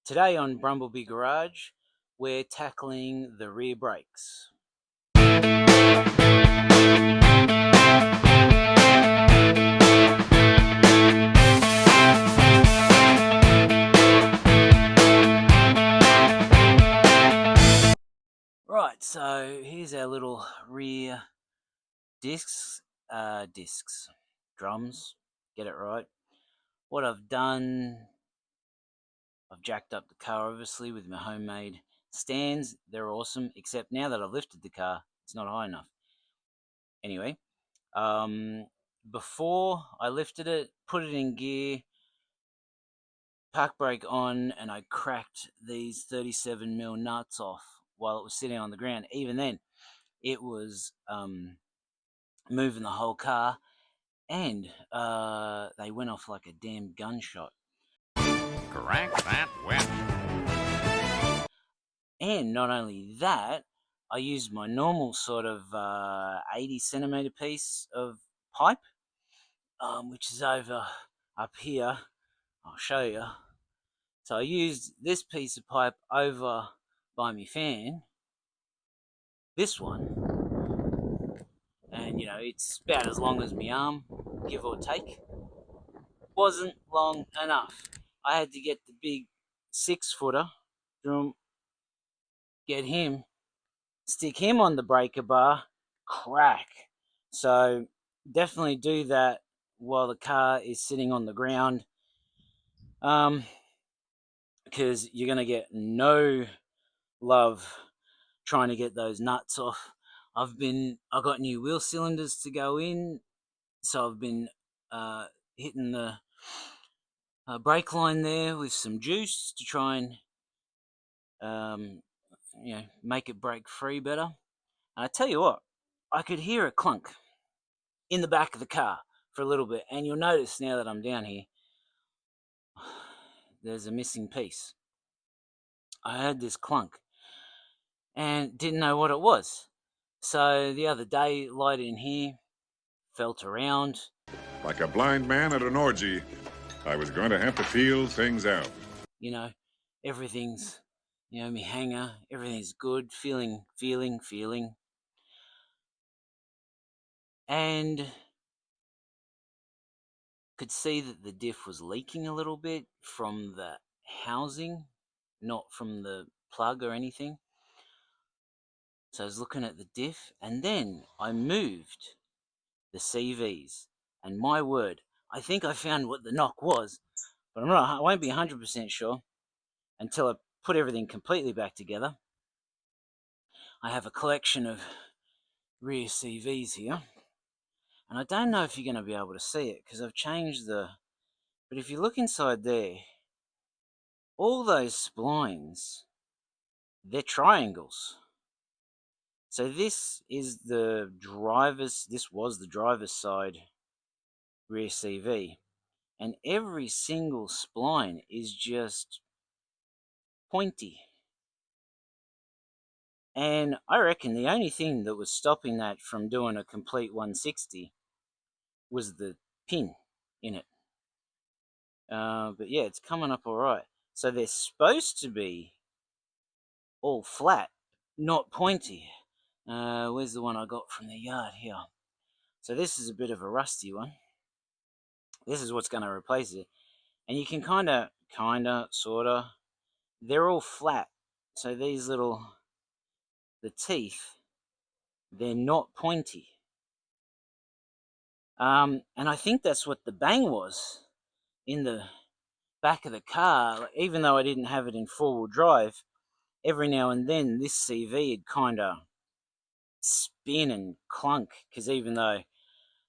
Today on Brumblebee Garage, we're tackling the rear brakes. Right, so here's our little rear drums, get it right. What I've done, I've jacked up the car obviously with my homemade stands. They're awesome, except now that I've lifted the car, it's not high enough. Anyway, before I lifted it, put it in gear, park brake on, and I cracked these 37mm nuts off while it was sitting on the ground. Even then, it was moving the whole car, and they went off like a damn gunshot. Crack that whip. And not only that, I used my normal sort of 80cm piece of pipe, which is over up here. I'll show you. So I used this piece of pipe over by my fan, this one, and it's about as long as my arm, give or take. Wasn't long enough. I had to get the big 6-footer, get him, stick him on the breaker bar, crack. So definitely do that while the car is sitting on the ground, because you're going to get no love trying to get those nuts off. I've got new wheel cylinders to go in, so I've been hitting the brake line there with some juice to try and make it brake free better. And I tell you what, I could hear a clunk in the back of the car for a little bit, and you'll notice now that I'm down here, there's a missing piece. I heard this clunk and didn't know what it was. So the other day, light in here, felt around. Like a blind man at an orgy, I was going to have to feel things out. Everything's, me hanger, everything's good, feeling. And could see that the diff was leaking a little bit from the housing, not from the plug or anything. So I was looking at the diff, and then I moved the CVs, and my word, I think I found what the knock was, but I won't be 100% sure until I put everything completely back together. I have a collection of rear CVs here, and I don't know if you're going to be able to see it because I've changed but if you look inside there, all those splines, they're triangles. So this was the driver's side rear CV, and every single spline is just pointy. And I reckon the only thing that was stopping that from doing a complete 160 was the pin in it. But yeah, it's coming up all right. So they're supposed to be all flat, not pointy. Where's the one I got from the yard here? So this is a bit of a rusty one. This is what's going to replace it. And you can kind of, sort of, they're all flat. So these the teeth, they're not pointy. And I think that's what the bang was in the back of the car. Even though I didn't have it in four-wheel drive, every now and then this CV would kind of spin and clunk, because even though,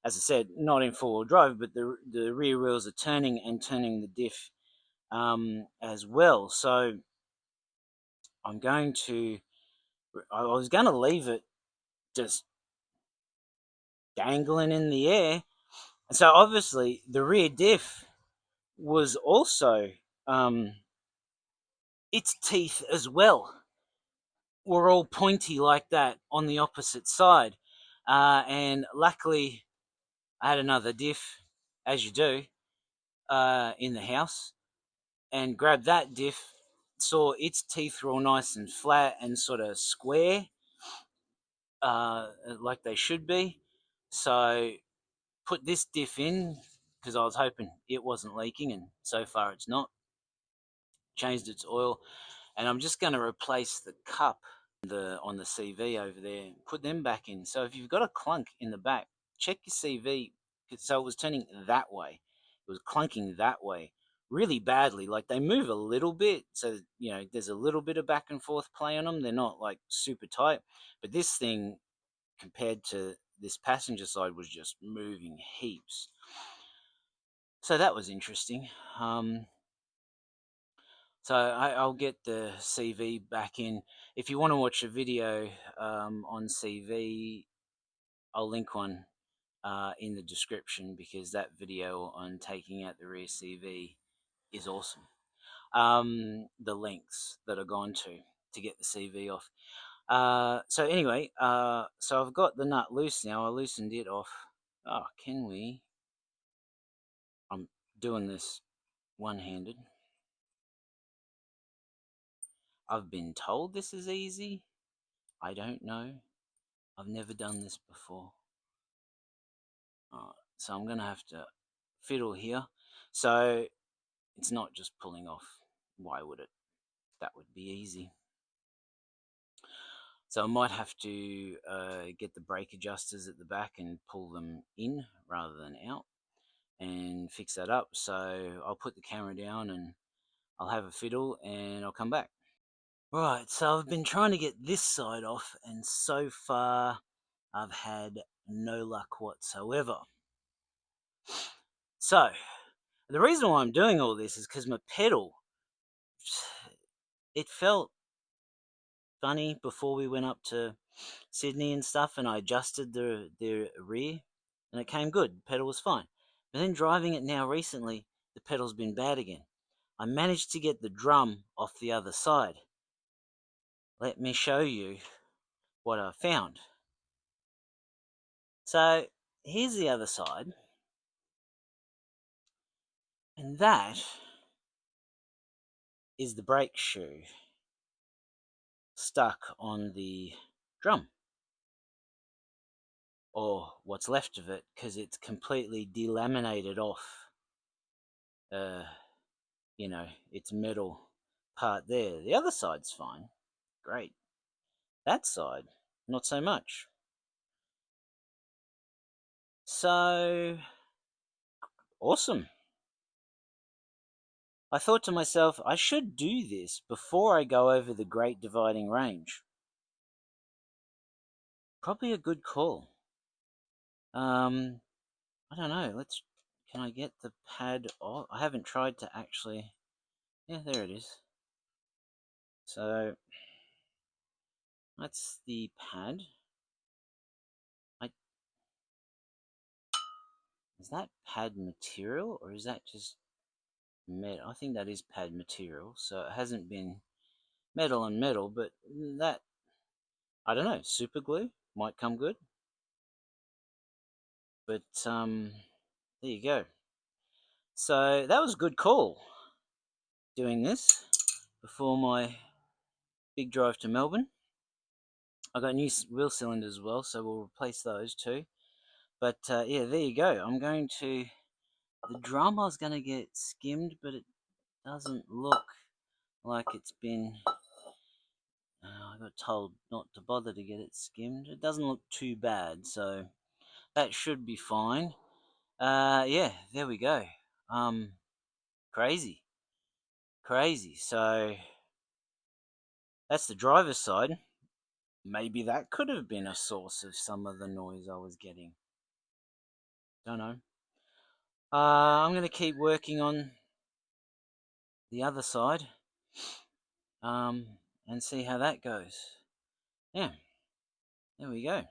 as I said, not in four-wheel drive, but the rear wheels are turning the diff as well. So I was going to leave it just dangling in the air. And so obviously the rear diff was also, its teeth as well were all pointy like that on the opposite side. And luckily I had another diff, as you do, in the house, and grabbed that diff saw its teeth were all nice and flat and sort of square, like they should be. So put this diff in because I was hoping it wasn't leaking, and so far it's not. Changed its oil, and I'm just going to replace the cup on the CV over there. Put them back in. So if you've got a clunk in the back, check your CV. So it was turning that way. It was clunking that way really badly. Like they move a little bit, so there's a little bit of back and forth play on them. They're not like super tight, but this thing compared to this passenger side was just moving heaps. So that was interesting. So I'll get the CV back in. If you want to watch a video on CV, I'll link one in the description because that video on taking out the rear CV is awesome. The lengths that I've gone to get the CV off. So anyway, so I've got the nut loose now. I loosened it off. Oh, can we? I'm doing this one-handed. I've been told this is easy. I don't know. I've never done this before. So I'm going to have to fiddle here. So it's not just pulling off. Why would it? That would be easy. So I might have to get the brake adjusters at the back and pull them in rather than out and fix that up. So I'll put the camera down and I'll have a fiddle and I'll come back. Right, so I've been trying to get this side off and so far I've had no luck whatsoever. So the reason why I'm doing all this is because my pedal, it felt funny before we went up to Sydney and stuff, and I adjusted the rear, and it came good. The pedal was fine. But then driving it now recently, the pedal's been bad again. I managed to get the drum off the other side. Let me show you what I found. So here's the other side, and that is the brake shoe stuck on the drum, or what's left of it, because it's completely delaminated off its metal part there. The other side's fine. Great. That side, not so much. So, awesome. I thought to myself, I should do this before I go over the Great Dividing Range. Probably a good call. I don't know. Can I get the pad off? I haven't tried to actually. Yeah, there it is. So that's the pad. Is that pad material or is that just metal? I think that is pad material. So it hasn't been metal on metal, but that, I don't know, super glue might come good. But there you go. So that was a good call doing this before my big drive to Melbourne. I got new wheel cylinders as well, so we'll replace those too. But yeah, there you go. I'm going to, the drum I was going to get skimmed, but it doesn't look like it's been, I got told not to bother to get it skimmed. It doesn't look too bad, so that should be fine. Yeah, there we go. Crazy. So that's the driver's side. Maybe that could have been a source of some of the noise I was getting. Don't know. I'm going to keep working on the other side and see how that goes. Yeah, there we go.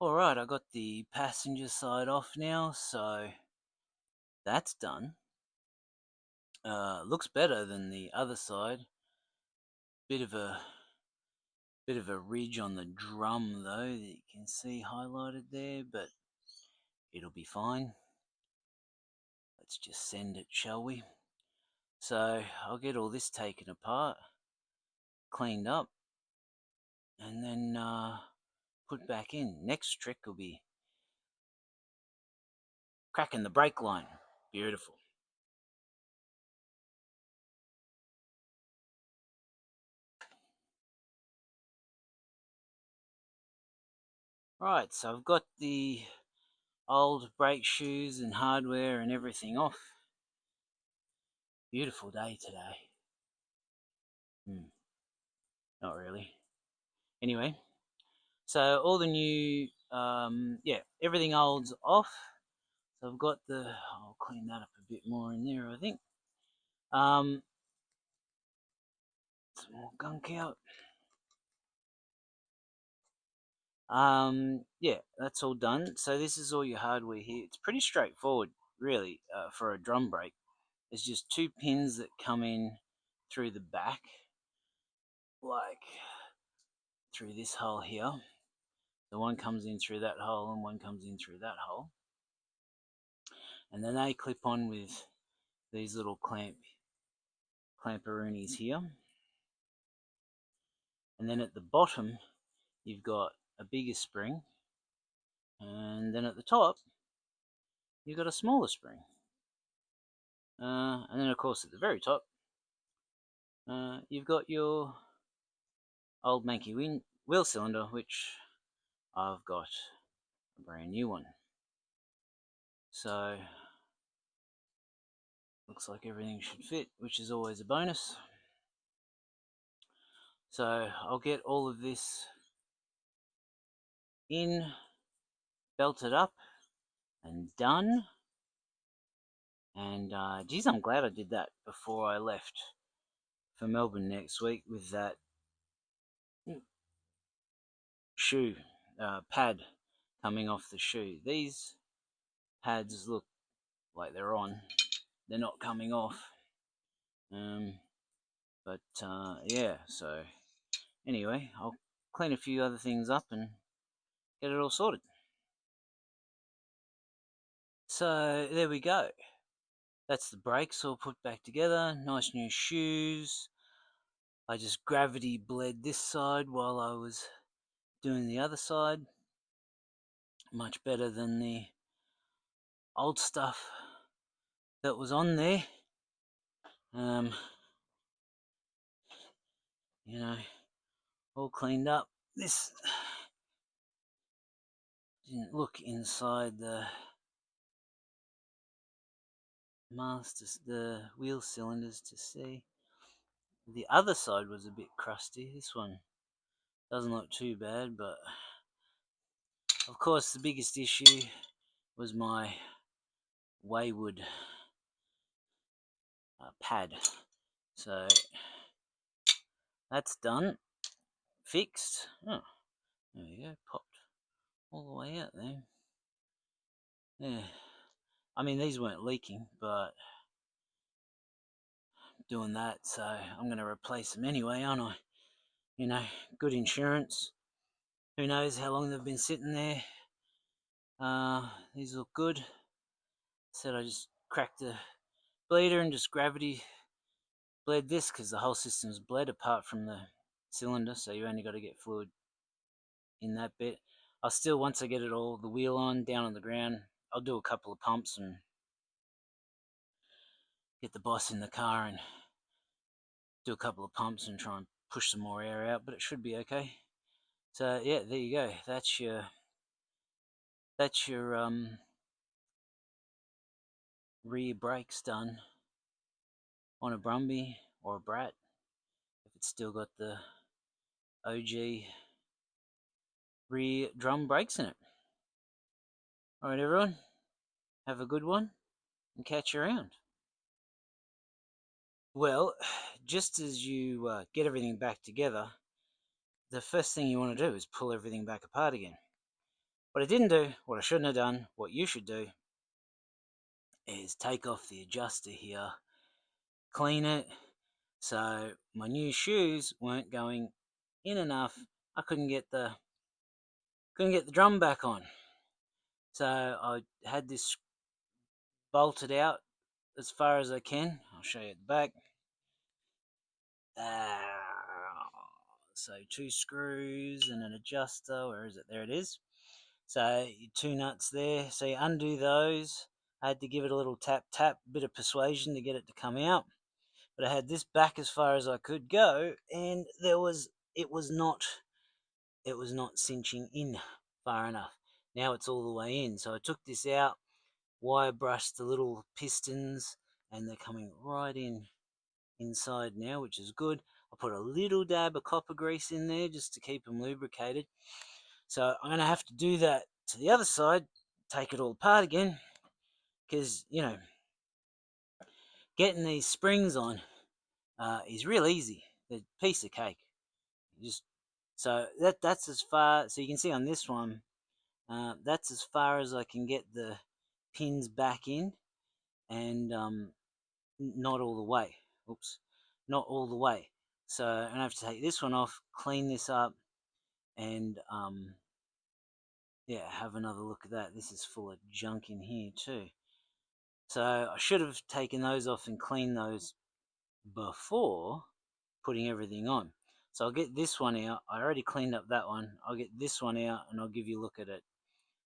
Alright, I got the passenger side off now, so that's done. Looks better than the other side. Bit of a ridge on the drum though that you can see highlighted there, but it'll be fine. Let's just send it, shall we? So I'll get all this taken apart. cleaned up and then put back in. Next trick will be cracking the brake line. Beautiful. Right, so I've got the old brake shoes and hardware and everything off. Beautiful day today. Not really. Anyway, so all the new, everything old's off. So I've got I'll clean that up a bit more in there, I think. Some more gunk out. Yeah, that's all done. So this is all your hardware here. It's pretty straightforward, really, for a drum brake. There's just 2 pins that come in through the back, like through this hole here. The one comes in through that hole and one comes in through that hole. And then they clip on with these little clamperoonies here. And then at the bottom, you've got a bigger spring. And then at the top, you've got a smaller spring. And then, of course, at the very top, you've got your old manky wheel cylinder, which I've got a brand new one. So, looks like everything should fit, which is always a bonus. So, I'll get all of this in, belted up, and done. And, geez, I'm glad I did that before I left for Melbourne next week with that shoe pad coming off the shoe. These pads look like they're on. They're not coming off. Yeah, so anyway, I'll clean a few other things up and get it all sorted. So there we go. That's the brakes all put back together. Nice new shoes. I just gravity bled this side while I was doing the other side. Much better than the old stuff that was on there. You know, all cleaned up. This didn't look inside the the wheel cylinders to see. The other side was a bit crusty. This one doesn't look too bad, but of course the biggest issue was my wayward pad. So that's done, fixed. Oh, there we go, popped all the way out there. Yeah, I mean these weren't leaking, but doing that, so I'm going to replace them anyway, aren't I? You know, good insurance. Who knows how long they've been sitting there. These look good. Said I just cracked the bleeder and just gravity bled this because the whole system's bled apart from the cylinder, so you only got to get fluid in that bit. I'll still, once I get it all, the wheel on, down on the ground, I'll do a couple of pumps and get the boss in the car and do a couple of pumps and try and push some more air out, but it should be okay. So yeah, there you go. That's your rear brakes done on a Brumby or a Brat if it's still got the OG rear drum brakes in it. Alright everyone, have a good one and catch you around. Well, just as you get everything back together, the first thing you want to do is pull everything back apart again. What I didn't do, what I shouldn't have done, what you should do, is take off the adjuster here, clean it, so my new shoes weren't going in enough. I couldn't get the drum back on. So I had this bolted out as far as I can. I'll show you at the back. So 2 screws and an adjuster. Where is it? There it is. So 2 nuts there. So you undo those. I had to give it a little tap tap, bit of persuasion to get it to come out. But I had this back as far as I could go, and it was not cinching in far enough. Now it's all the way in. So I took this out, wire brushed the little pistons, and they're coming right in inside now, which is good. I put a little dab of copper grease in there just to keep them lubricated. So I'm going to have to do that to the other side, take it all apart again, because, getting these springs on is real easy. They're a piece of cake. So that's as far. So you can see on this one, that's as far as I can get the pins back in, and not all the way. Oops, not all the way. So I'm gonna have to take this one off, clean this up, and yeah, have another look at that. This is full of junk in here too. So I should have taken those off and cleaned those before putting everything on. So I'll get this one out. I already cleaned up that one. I'll get this one out and I'll give you a look at it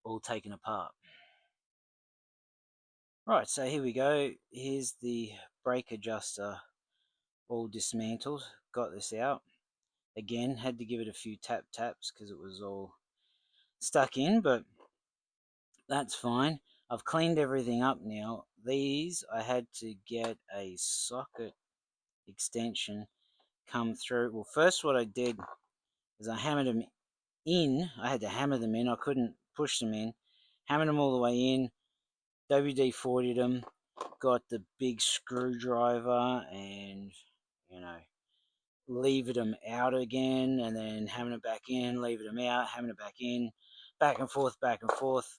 all taken apart. Right, so here we go. Here's the brake adjuster all dismantled. Got this out. Again, had to give it a few tap taps because it was all stuck in, but that's fine. I've cleaned everything up now. These, I had to get a socket extension come through. Well, first what I did is I hammered them in. I had to hammer them in. I couldn't push them in. Hammered them all the way in. WD-40'd them. Got the big screwdriver and, levered them out again, and then hammered them back in, levered them out, hammered it back in, back and forth, back and forth.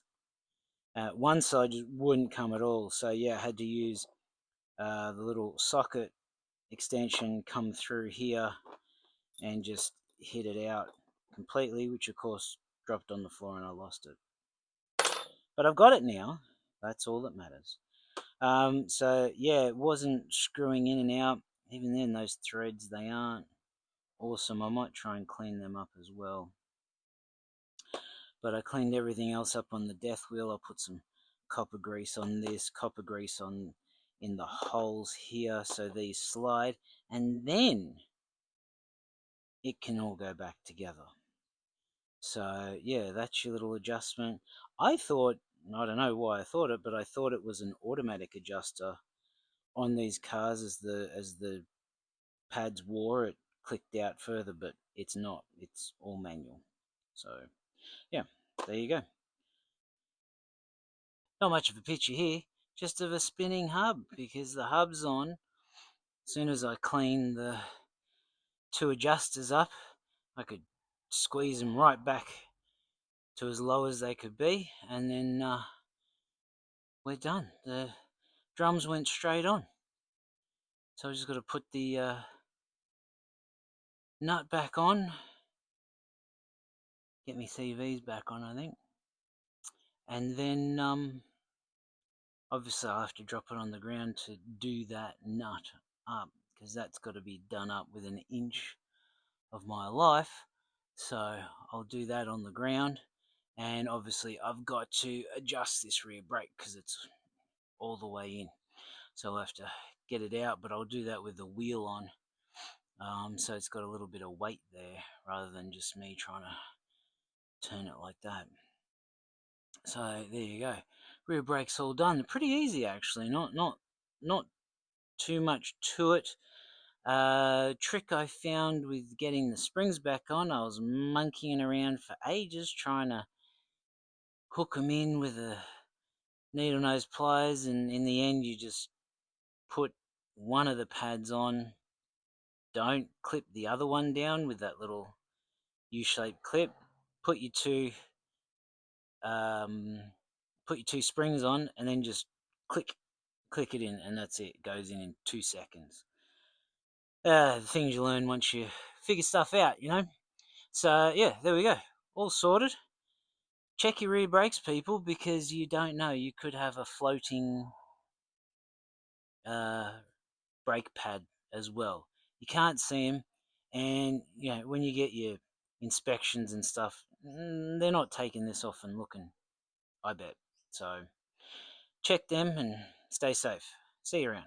One side just wouldn't come at all. So yeah, I had to use the little socket extension come through here and just hit it out completely, which of course dropped on the floor and I lost it. But I've got it now. That's all that matters. So yeah, it wasn't screwing in and out. Even then, those threads, they aren't awesome. I might try and clean them up as well. But I cleaned everything else up on the death wheel. I put some copper grease on this, copper grease on in the holes here so these slide, and then it can all go back together. So yeah, that's your little adjustment. I thought, I don't know why I thought it, but I thought it was an automatic adjuster on these cars. As the pads wore, it clicked out further, but it's not. It's all manual. So yeah, there you go. Not much of a picture here, just of a spinning hub, because the hub's on. As soon as I clean the 2 adjusters up, I could squeeze them right back to as low as they could be, and then we're done. The drums went straight on. So I just got to put the nut back on, get my CVs back on, I think, and then obviously I'll have to drop it on the ground to do that nut up, because that's got to be done up with an inch of my life. So I'll do that on the ground, and obviously I've got to adjust this rear brake because it's all the way in. So I'll have to get it out, but I'll do that with the wheel on. So it's got a little bit of weight there rather than just me trying to turn it like that. So there you go. Rear brake's all done. Pretty easy actually. Not too much to it. Trick I found with getting the springs back on. I was monkeying around for ages trying to hook them in with a needle nose pliers, and in the end you just put one of the pads on. Don't clip the other one down with that little U-shaped clip. Put your two springs on, and then just click it in, and that's it. It goes in 2 seconds. The things you learn once you figure stuff out, So yeah, there we go, all sorted. Check your rear brakes, people, because you don't know, you could have a floating brake pad as well. You can't see them, And when you get your inspections and stuff, they're not taking this off and looking, I bet. So check them and stay safe. See you around.